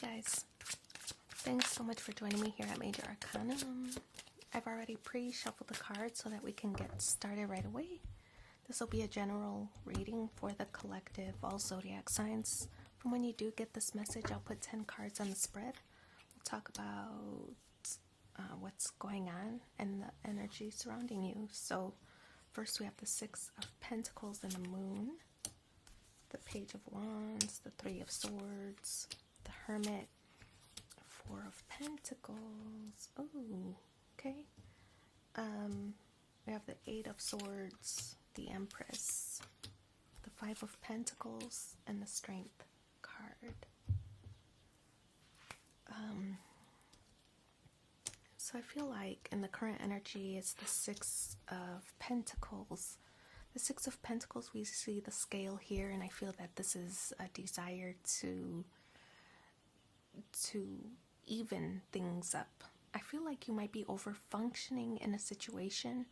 guys, thanks so much for joining me here at Major Arcana. I've already pre-shuffled the cards so that we can get started right away. This will be a general reading for the collective, all zodiac signs. From when you do get this message, I'll put 10 cards on the spread. We'll talk about what's going on and the energy surrounding you. So first we have the Six of Pentacles and the Moon, the Page of Wands, the Three of Swords, the Hermit, Four of Pentacles. Oh, okay. We have the Eight of Swords, the Empress, the Five of Pentacles, and the Strength card. So I feel like in the current energy, it's the Six of Pentacles. The Six of Pentacles, we see the scale here, and I feel that this is a desire to even things up. I feel like you might be over-functioning in a situation,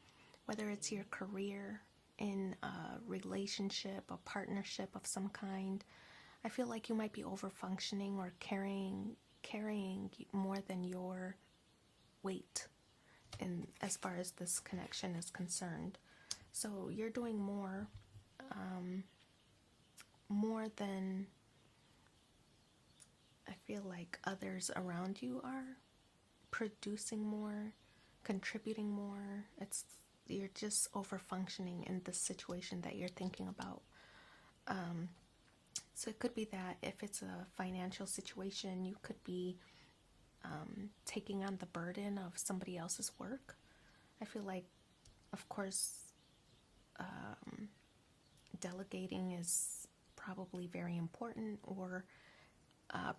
whether it's your career, in a relationship, a partnership of some kind. I feel like you might be over-functioning or carrying more than your weight in as far as this connection is concerned. So you're doing more than I feel like others around you are, producing more, contributing more. You're just over functioning in the situation that you're thinking about. So it could be that if it's a financial situation, you could be taking on the burden of somebody else's work. I feel like, of course, delegating is probably very important, or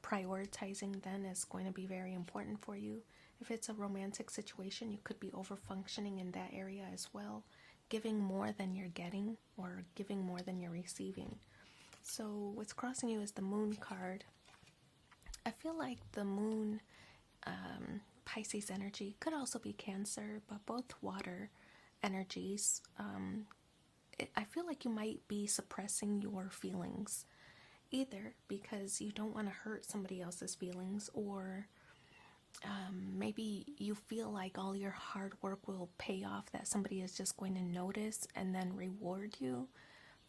prioritizing then is going to be very important for you. If it's a romantic situation, you could be over functioning in that area as well, giving more than you're getting or giving more than you're receiving. So what's crossing you is the Moon card. I feel like the Moon, Pisces energy, could also be Cancer, but both water energies. I feel like you might be suppressing your feelings, either because you don't want to hurt somebody else's feelings, or maybe you feel like all your hard work will pay off, that somebody is just going to notice and then reward you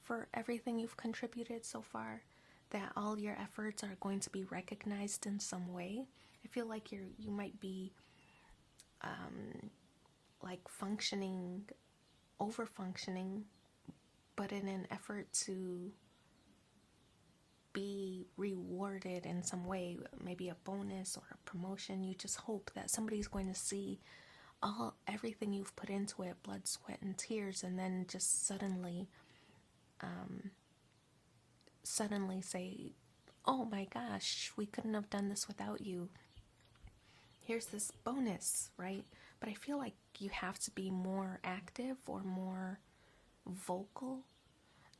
for everything you've contributed so far, that all your efforts are going to be recognized in some way. I feel like you might be like functioning, over functioning, but in an effort to be rewarded in some way, maybe a bonus or a promotion. You just hope that somebody's going to see everything you've put into it, blood, sweat, and tears, and then just suddenly say, oh my gosh, we couldn't have done this without you. Here's this bonus, right? But I feel like you have to be more active or more vocal,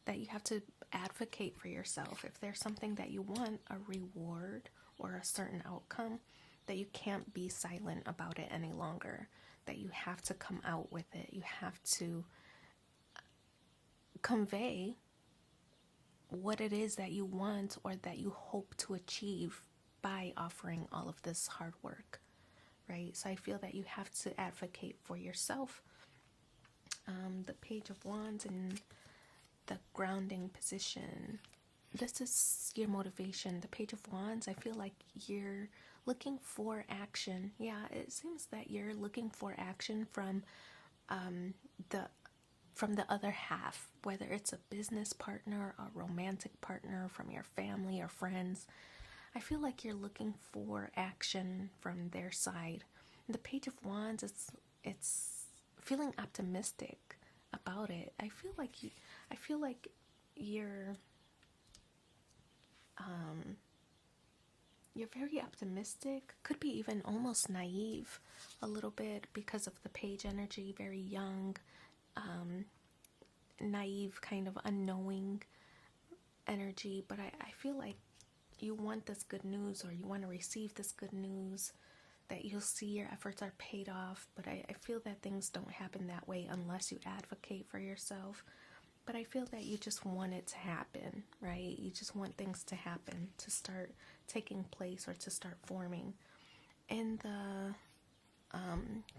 that you have to advocate for yourself. If there's something that you want, a reward or a certain outcome, that you can't be silent about it any longer, that you have to come out with it. You have to convey what it is that you want or that you hope to achieve by offering all of this hard work, right? So I feel that you have to advocate for yourself. The Page of Wands and the grounding position. This is your motivation. The Page of Wands, I feel like you're looking for action. Yeah, it seems that you're looking for action from the other half, whether it's a business partner, a romantic partner, from your family or friends. I feel like you're looking for action from their side. The Page of Wands, it's feeling optimistic about it. I feel like you're very optimistic, could be even almost naive a little bit because of the page energy, very young, naive, kind of unknowing energy. But I feel like you want this good news, or you want to receive this good news, that you'll see your efforts are paid off. But I feel that things don't happen that way unless you advocate for yourself. but I feel that you just want it to happen, right? You just want things to happen, to start taking place or to start forming. In the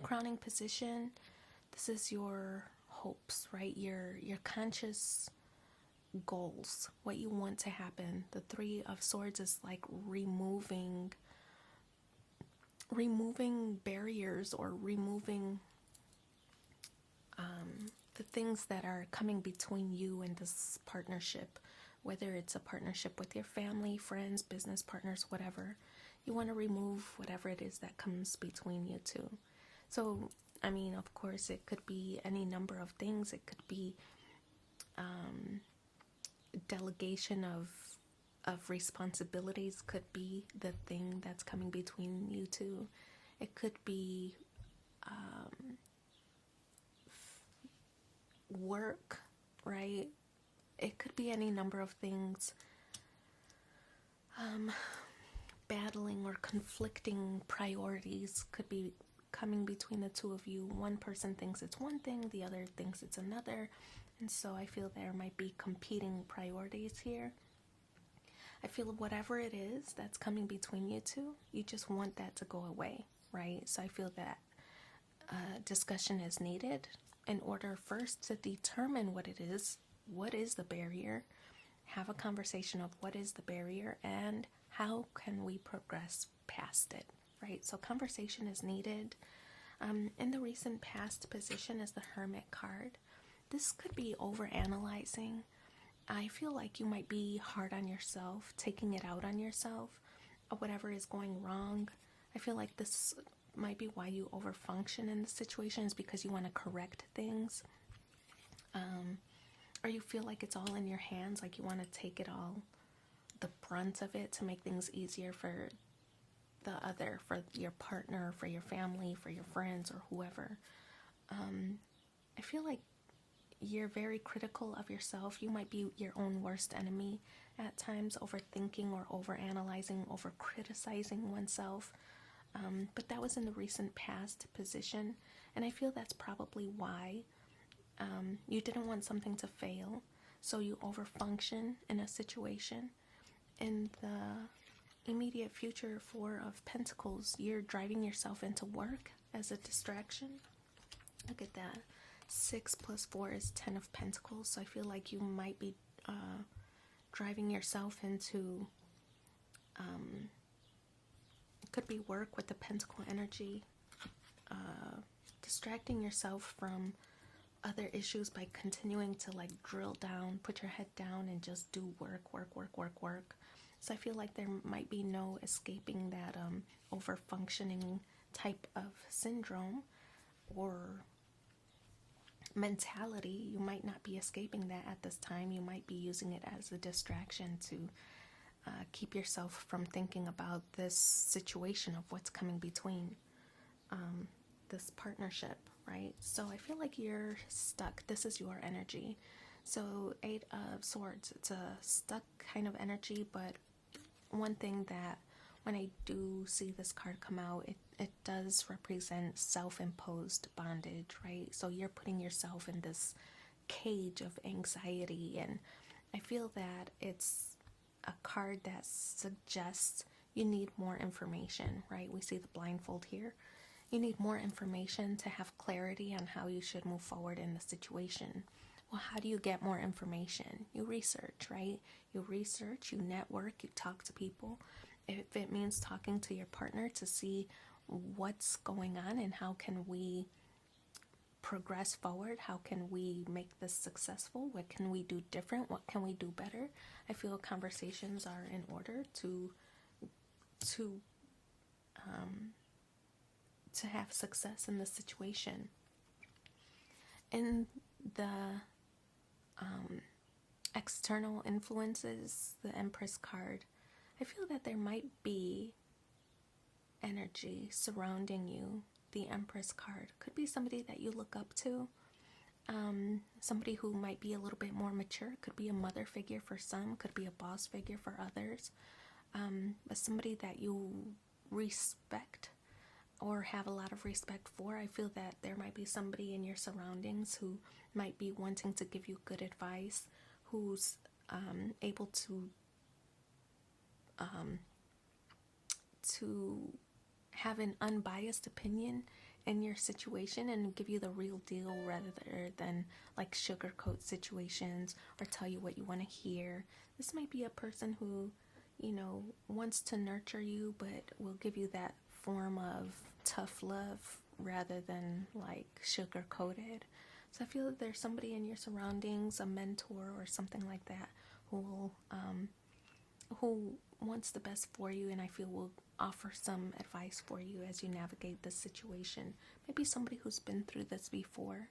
crowning position, this is your hopes, right? Your conscious goals, what you want to happen. The Three of Swords is like removing barriers, or removing the things that are coming between you and this partnership, whether it's a partnership with your family, friends, business partners, whatever. You want to remove whatever it is that comes between you two. So, I mean, of course, it could be any number of things. It could be delegation of responsibilities could be the thing that's coming between you two. It could be work, right? It could be any number of things. Battling or conflicting priorities could be coming between the two of you. One person thinks it's one thing, the other thinks it's another. And so I feel there might be competing priorities here. I feel whatever it is that's coming between you two, you just want that to go away, right? So I feel that discussion is needed in order first to determine what it is. What is the barrier? Have a conversation of what is the barrier and how can we progress past it, right? So conversation is needed. In the recent past position is the Hermit card. This could be overanalyzing. I feel like you might be hard on yourself, taking it out on yourself, or whatever is going wrong. I feel like this might be why you overfunction in the situation, is because you want to correct things. Or you feel like it's all in your hands, like you want to take it all, the brunt of it, to make things easier for the other, for your partner, for your family, for your friends, or whoever. I feel like you're very critical of yourself. You might be your own worst enemy at times, overthinking or overanalyzing, over criticizing oneself. But that was in the recent past position, and I feel that's probably why you didn't want something to fail, so you overfunction in a situation. In the immediate future, Four of Pentacles, you're driving yourself into work as a distraction. Look at that. 6 plus 4 is 10 of Pentacles. So I feel like you might be driving yourself into, it could be work with the Pentacle energy, distracting yourself from other issues by continuing to like drill down, put your head down and just do work. So I feel like there might be no escaping that over-functioning type of syndrome or mentality. You might not be escaping that at this time. You might be using it as a distraction to keep yourself from thinking about this situation of what's coming between this partnership, right? So I feel like you're stuck. This is your energy. So 8 of Swords, it's a stuck kind of energy, but one thing that when I do see this card come out, it does represent self-imposed bondage, right? So you're putting yourself in this cage of anxiety, and I feel that it's a card that suggests you need more information, right? We see the blindfold here. You need more information to have clarity on how you should move forward in the situation. Well, how do you get more information? You research, right? You research, you network, you talk to people. If it means talking to your partner to see what's going on and how can we progress forward, how can we make this successful, what can we do different, what can we do better, I feel conversations are in order to have success in this situation. In the external influences, the Empress card, I feel that there might be energy surrounding you. The Empress card could be somebody that you look up to, somebody who might be a little bit more mature. Could be a mother figure for some, could be a boss figure for others, but somebody that you respect, or have a lot of respect for. I feel that there might be somebody in your surroundings who might be wanting to give you good advice, who's able to have an unbiased opinion in your situation and give you the real deal rather than like sugarcoat situations or tell you what you want to hear. This might be a person who, wants to nurture you, but will give you that form of tough love rather than like sugar coated. So I feel that there's somebody in your surroundings, a mentor or something like that, who wants the best for you, and I feel will offer some advice for you as you navigate this situation. Maybe somebody who's been through this before,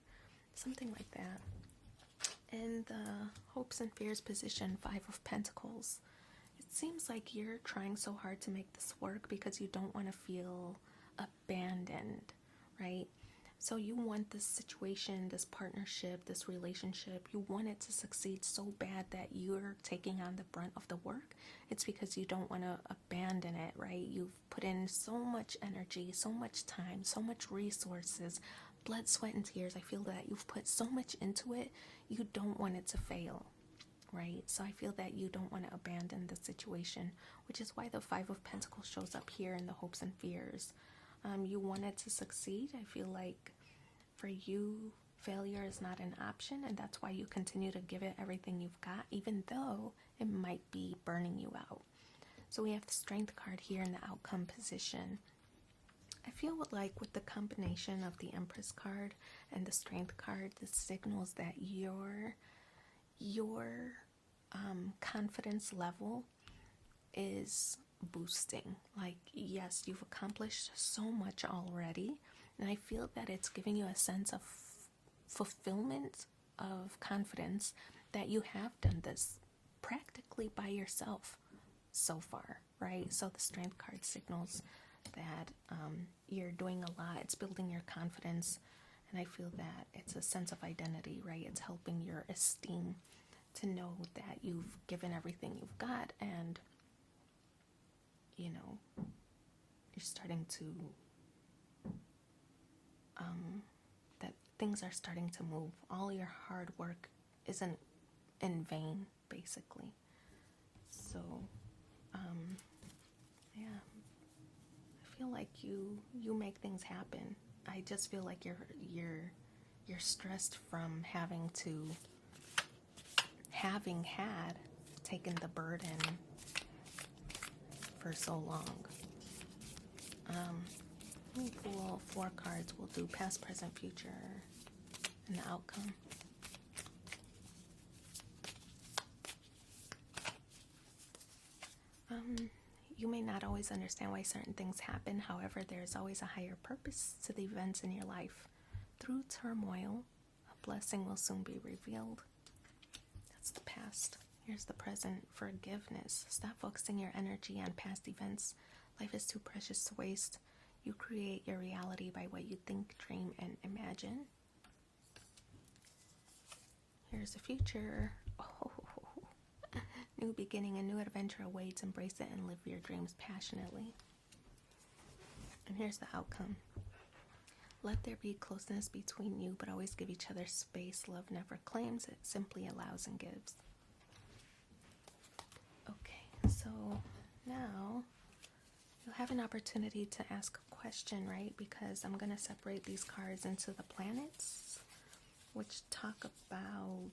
something like that. In the hopes and fears position, 5 of Pentacles, it seems like you're trying so hard to make this work because you don't want to feel abandoned, right? So you want this situation, this partnership, this relationship, you want it to succeed so bad that you're taking on the brunt of the work. It's because you don't want to abandon it, right? You've put in so much energy, so much time, so much resources, blood, sweat, and tears. I feel that you've put so much into it, you don't want it to fail, right? So I feel that you don't want to abandon the situation, which is why the 5 of Pentacles shows up here in the hopes and fears. You want it to succeed. I feel like for you, failure is not an option, and that's why you continue to give it everything you've got, even though it might be burning you out. So we have the Strength card here in the outcome position. I feel like with the combination of the Empress card and the Strength card, this signals that your confidence level is boosting. Like, yes, you've accomplished so much already, and I feel that it's giving you a sense of fulfillment, of confidence that you have done this practically by yourself so far, right? So the Strength card signals that you're doing a lot. It's building your confidence, and I feel that it's a sense of identity, right? It's helping your esteem to know that you've given everything you've got, and you're starting to that things are starting to move. All your hard work isn't in vain, basically. So yeah, I feel like you make things happen. I just feel like you're stressed from having had taken the burden for so long. Let me pull 4 cards. We'll do past, present, future, and the outcome. You may not always understand why certain things happen. However, there's always a higher purpose to the events in your life. Through turmoil, a blessing will soon be revealed. That's the past. Here's the present. Forgiveness. Stop focusing your energy on past events. Life is too precious to waste. You create your reality by what you think, dream, and imagine. Here's the future. Oh, new beginning, a new adventure awaits. Embrace it and live your dreams passionately. And here's the outcome. Let there be closeness between you, but always give each other space. Love never claims, it simply allows and gives. Okay, so now you'll have an opportunity to ask a question, right? Because I'm going to separate these cards into the planets, which talk about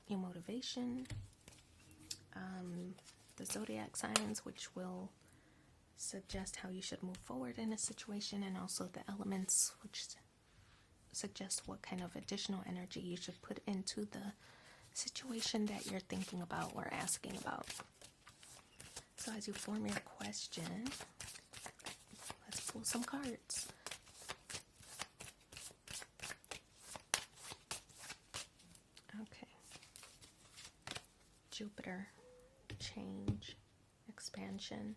your motivation, the zodiac signs, which will suggest how you should move forward in a situation, and also the elements, which suggest what kind of additional energy you should put into the situation that you're thinking about or asking about. So as you form your question, let's pull some cards. Okay. Jupiter, change, expansion.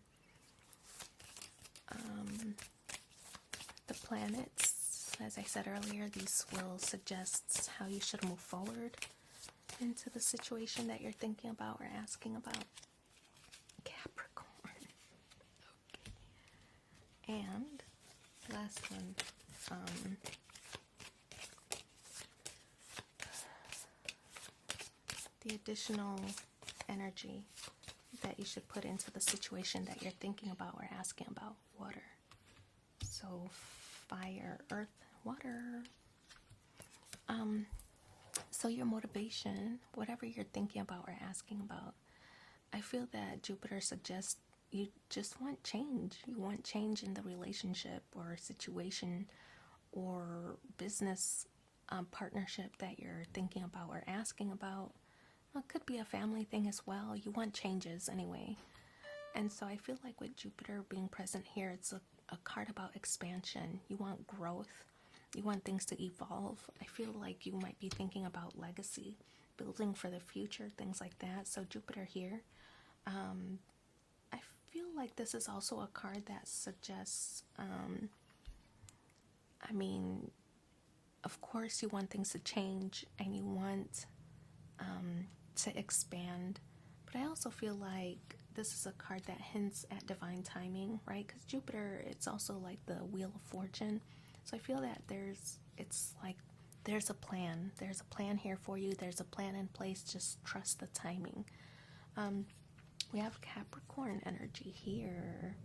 The planets, as I said earlier, these will suggest how you should move forward into the situation that you're thinking about or asking about. Capricorn. Okay. And last one. The additional energy that you should put into the situation that you're thinking about or asking about. Water. So fire, earth, water. So your motivation, whatever you're thinking about or asking about, I feel that Jupiter suggests you just want change. You want change in the relationship or situation or business partnership that you're thinking about or asking about. Well, it could be a family thing as well. You want changes anyway. And so I feel like with Jupiter being present here, it's a card about expansion. You want growth. You want things to evolve. I feel like you might be thinking about legacy, building for the future, things like that. So Jupiter here, I feel like this is also a card that suggests, of course you want things to change and you want to expand. But I also feel like this is a card that hints at divine timing, right? Because Jupiter, it's also like the Wheel of Fortune. So I feel that there's a plan. There's a plan here for you. There's a plan in place. Just trust the timing. We have Capricorn energy here.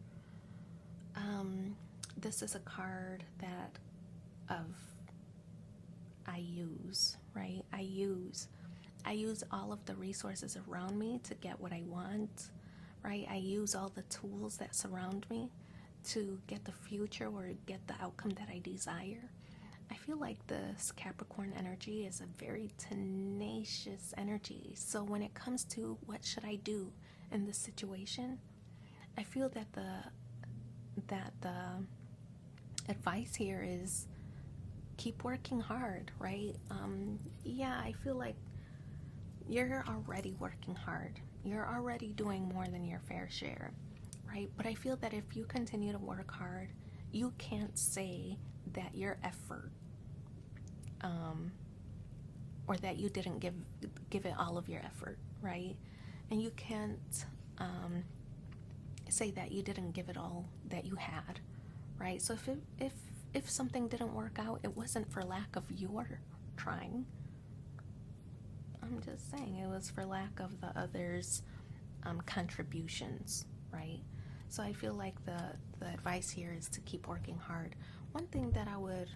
This is a card that I use, right? I use all of the resources around me to get what I want, right? I use all the tools that surround me to get the future or get the outcome that I desire. I feel like this Capricorn energy is a very tenacious energy. So when it comes to what should I do in this situation, I feel that the advice here is keep working hard, right? I feel like you're already working hard. You're already doing more than your fair share, right? But I feel that if you continue to work hard, you can't say that your effort or that you didn't give it all of your effort, right? And you can't say that you didn't give it all that you had, right? So if something didn't work out, it wasn't for lack of your trying. I'm just saying it was for lack of the others' contributions, right? So I feel like the advice here is to keep working hard. One thing that I would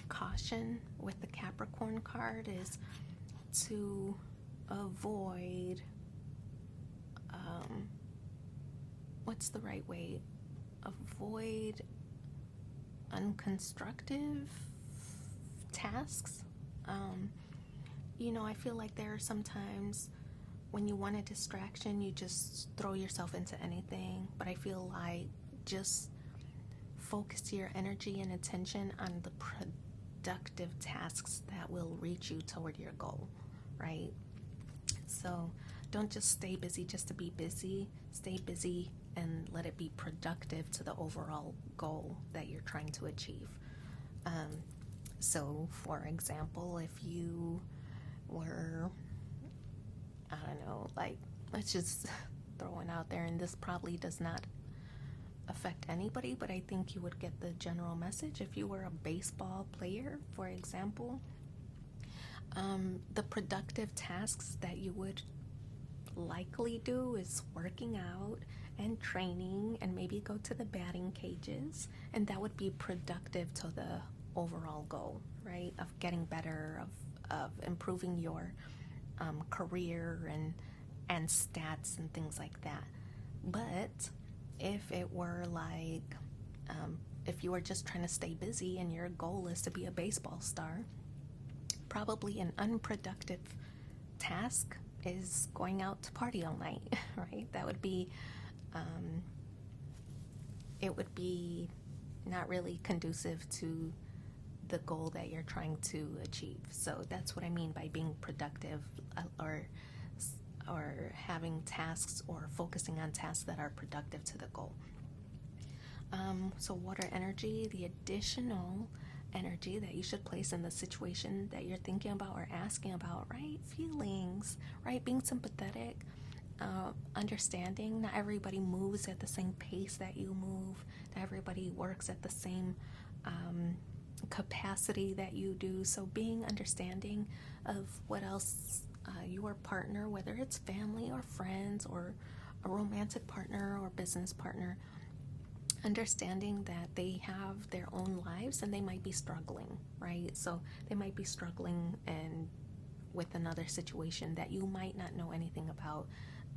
caution with the Capricorn card is to avoid, what's the right way? Avoid unconstructive tasks. I feel like there are sometimes when you want a distraction, you just throw yourself into anything. But I feel like just focus your energy and attention on the productive tasks that will reach you toward your goal, right? So don't just stay busy just to be busy. Stay busy and let it be productive to the overall goal that you're trying to achieve. So, for example, if you were, I don't know, like, let's just throw it out there, and this probably does not affect anybody, but I think you would get the general message. If you were a baseball player, for example, the productive tasks that you would likely do is working out and training and maybe go to the batting cages, and that would be productive to the overall goal, right? Of getting better, of improving your career and stats and things like that. But if it were like, if you were just trying to stay busy and your goal is to be a baseball star, probably an unproductive task is going out to party all night, right? That would be, it would be not really conducive to the goal that you're trying to achieve. So that's what I mean by being productive, or having tasks or focusing on tasks that are productive to the goal. So water energy, the additional energy that you should place in the situation that you're thinking about or asking about, right? Feelings, right? Being sympathetic. understanding. Not everybody moves at the same pace that you move. Not everybody works at the same capacity that you do. So being understanding of what else your partner, whether it's family or friends or a romantic partner or business partner, understanding that they have their own lives and they might be struggling, right? So they might be struggling and with another situation that you might not know anything about.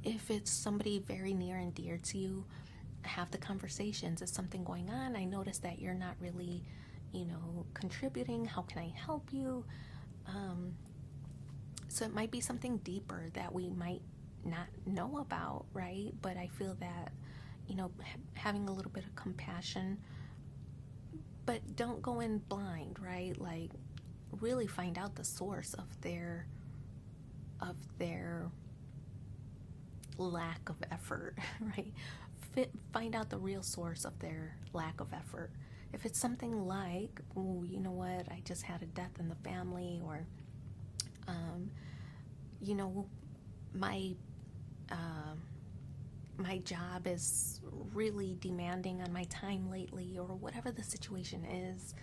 If it's somebody very near and dear to you, have the conversations. Is something going on? I noticed that you're not really, contributing. How can I help you? So it might be something deeper that we might not know about, right? But I feel that, having a little bit of compassion, but don't go in blind, right? Like, really find out the source of their lack of effort, right? Find out the real source of their lack of effort. If it's something like, oh, you know what, I just had a death in the family, or my job is really demanding on my time lately, or whatever the situation is,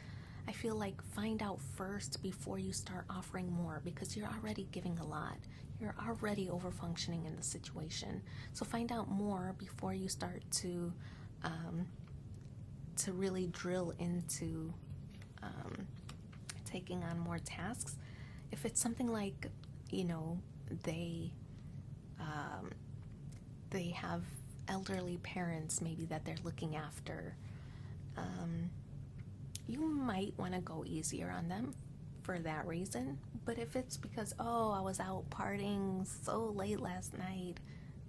I feel like find out first before you start offering more, because you're already giving a lot. You're already over functioning in the situation. So find out more before you start to really drill into taking on more tasks. If it's something like, they have elderly parents maybe that they're looking after, you might want to go easier on them for that reason. But if it's because, oh, I was out partying so late last night,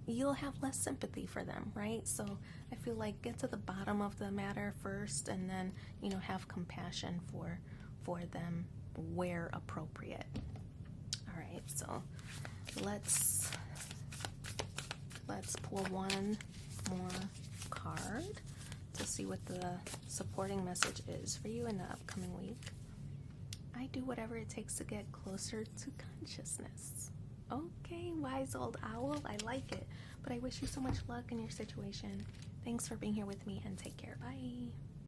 you'll have less sympathy for them, right? So I feel like get to the bottom of the matter first, and then, have compassion for them where appropriate. All right, so let's pull one more card to see what the supporting message is for you in the upcoming week. I do whatever it takes to get closer to consciousness. Okay, wise old owl, I like it. But I wish you so much luck in your situation. Thanks for being here with me, and take care. Bye.